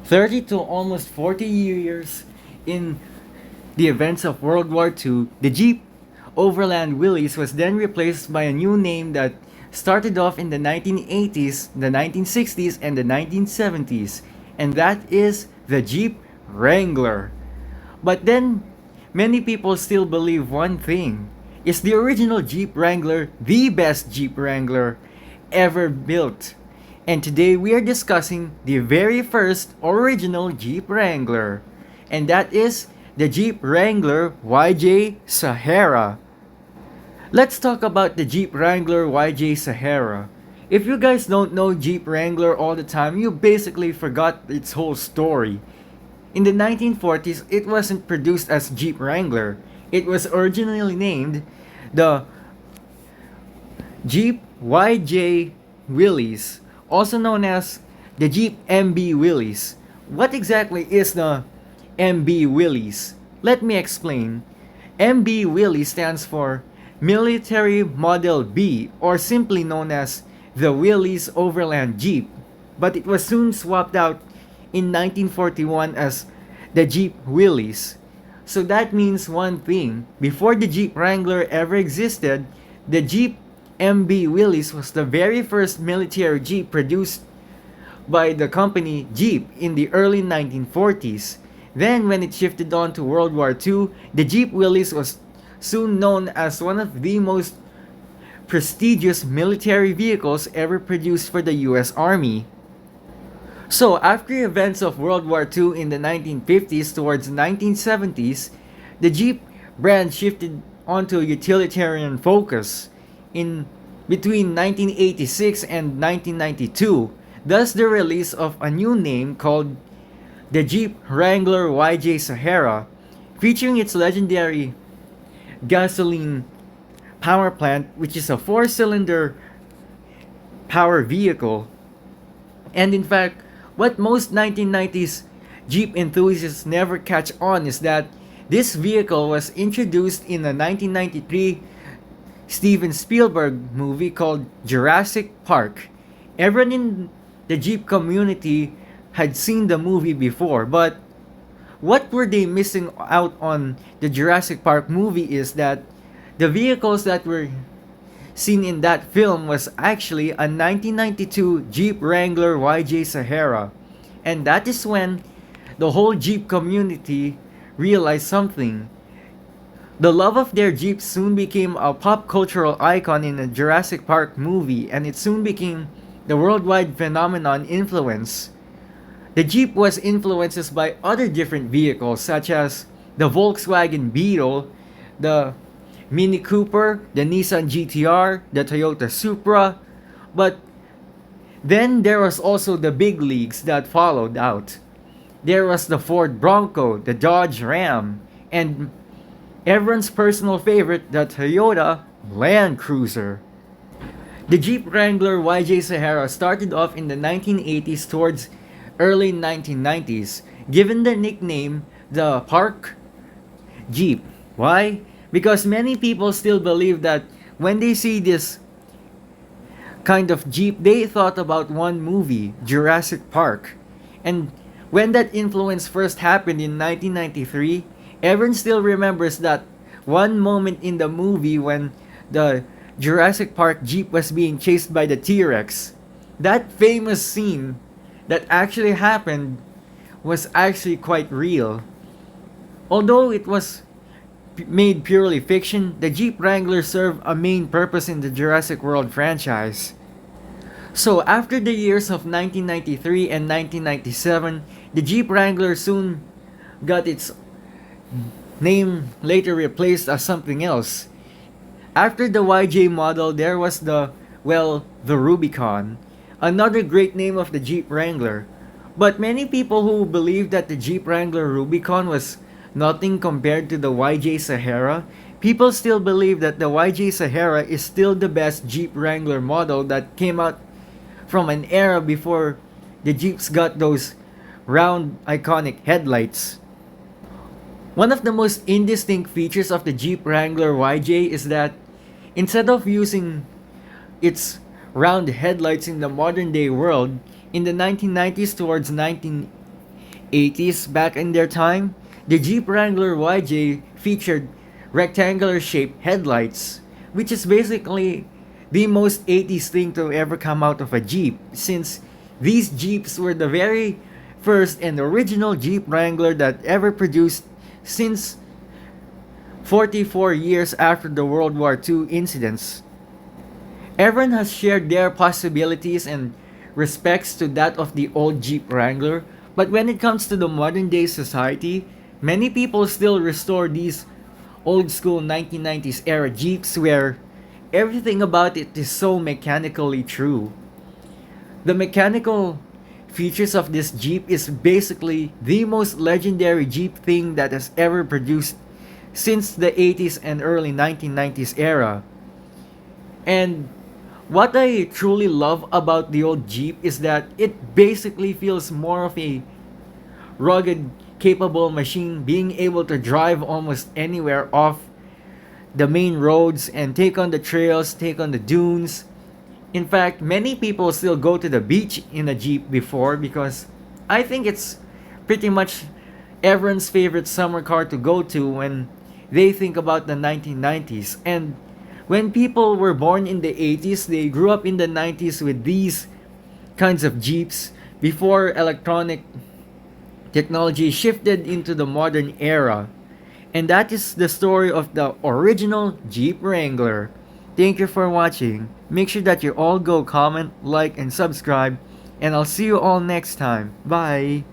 30 to almost 40 years in the events of World War II, the Jeep Overland Willys was then replaced by a new name that started off in the 1980s, the 1960s, and the 1970s, and that is the Jeep Wrangler. But then, many people still believe one thing. Is the original Jeep Wrangler the best Jeep Wrangler ever built? And today we are discussing the very first original Jeep Wrangler. And that is the Jeep Wrangler YJ Sahara. Let's talk about the Jeep Wrangler YJ Sahara. If you guys don't know Jeep Wrangler all the time, you basically forgot its whole story. In the 1940s, it wasn't produced as Jeep Wrangler. It was originally named the Jeep YJ Willys, also known as the Jeep MB Willys. What exactly is the MB Willys? Let me explain. MB Willys stands for Military Model B, or simply known as the Willys Overland Jeep, but it was soon swapped out in 1941 as the Jeep Willys. So that means one thing. Before the Jeep Wrangler ever existed, the Jeep MB Willys was the very first military Jeep produced by the company Jeep in the early 1940s. Then when it shifted on to World War II, the Jeep Willys was soon known as one of the most prestigious military vehicles ever produced for the US Army. So, after events of World War II in the 1950s towards 1970s, the Jeep brand shifted onto a utilitarian focus in between 1986 and 1992, thus the release of a new name called the Jeep Wrangler YJ Sahara, featuring its legendary gasoline power plant, which is a 4-cylinder power vehicle. And in fact, what most 1990s Jeep enthusiasts never catch on is that this vehicle was introduced in a 1993 Steven Spielberg movie called Jurassic Park. Everyone in the Jeep community had seen the movie before, but what were they missing out on the Jurassic Park movie is that the vehicles that were seen in that film was actually a 1992 Jeep Wrangler YJ Sahara. And that is when the whole Jeep community realized something. The love of their Jeep soon became a pop cultural icon in the Jurassic Park movie, and it soon became the worldwide phenomenon influence. The Jeep was influenced by other different vehicles such as the Volkswagen Beetle, the Mini Cooper, the Nissan GTR, the Toyota Supra, but then there was also the big leagues that followed out. There was the Ford Bronco, the Dodge Ram, and everyone's personal favorite, the Toyota Land Cruiser. The Jeep Wrangler YJ Sahara started off in the 1980s towards early 1990s, given the nickname the Park Jeep. Why? Because many people still believe that when they see this kind of Jeep, they thought about one movie, Jurassic Park. And when that influence first happened in 1993, everyone still remembers that one moment in the movie when the Jurassic Park Jeep was being chased by the T-Rex. That famous scene that actually happened was actually quite real. Although it was made purely fiction, the Jeep Wrangler served a main purpose in the Jurassic World franchise. So after the years of 1993 and 1997, the Jeep Wrangler soon got its name later replaced as something else. After the YJ model, there was the Rubicon, another great name of the Jeep Wrangler. But many people who believe that the Jeep Wrangler Rubicon was nothing compared to the YJ Sahara, people still believe that the YJ Sahara is still the best Jeep Wrangler model that came out from an era before the Jeeps got those round iconic headlights. One of the most indistinct features of the Jeep Wrangler YJ is that instead of using its round headlights in the modern day world, in the 1990s towards 1980s, 80s back in their time, the Jeep Wrangler YJ featured rectangular shaped headlights, which is basically the most 80s thing to ever come out of a Jeep, since these Jeeps were the very first and original Jeep Wrangler that ever produced since 44 years after the World War II incidents. Everyone has shared their possibilities and respects to that of the old Jeep Wrangler, but when it comes to the modern day society, many people still restore these old school 1990s era Jeeps where everything about it is so mechanically true. The mechanical features of this Jeep is basically the most legendary Jeep thing that has ever produced since the 80s and early 1990s era. And what I truly love about the old Jeep is that it basically feels more of a rugged, capable machine being able to drive almost anywhere off the main roads and take on the trails, take on the dunes. In fact, many people still go to the beach in a Jeep before because I think it's pretty much everyone's favorite summer car to go to when they think about the 1990s. And when people were born in the 80s, they grew up in the 90s with these kinds of Jeeps before electronic technology shifted into the modern era. And that is the story of the original Jeep Wrangler. Thank you for watching. Make sure that you all go comment, like, and subscribe. And I'll see you all next time. Bye!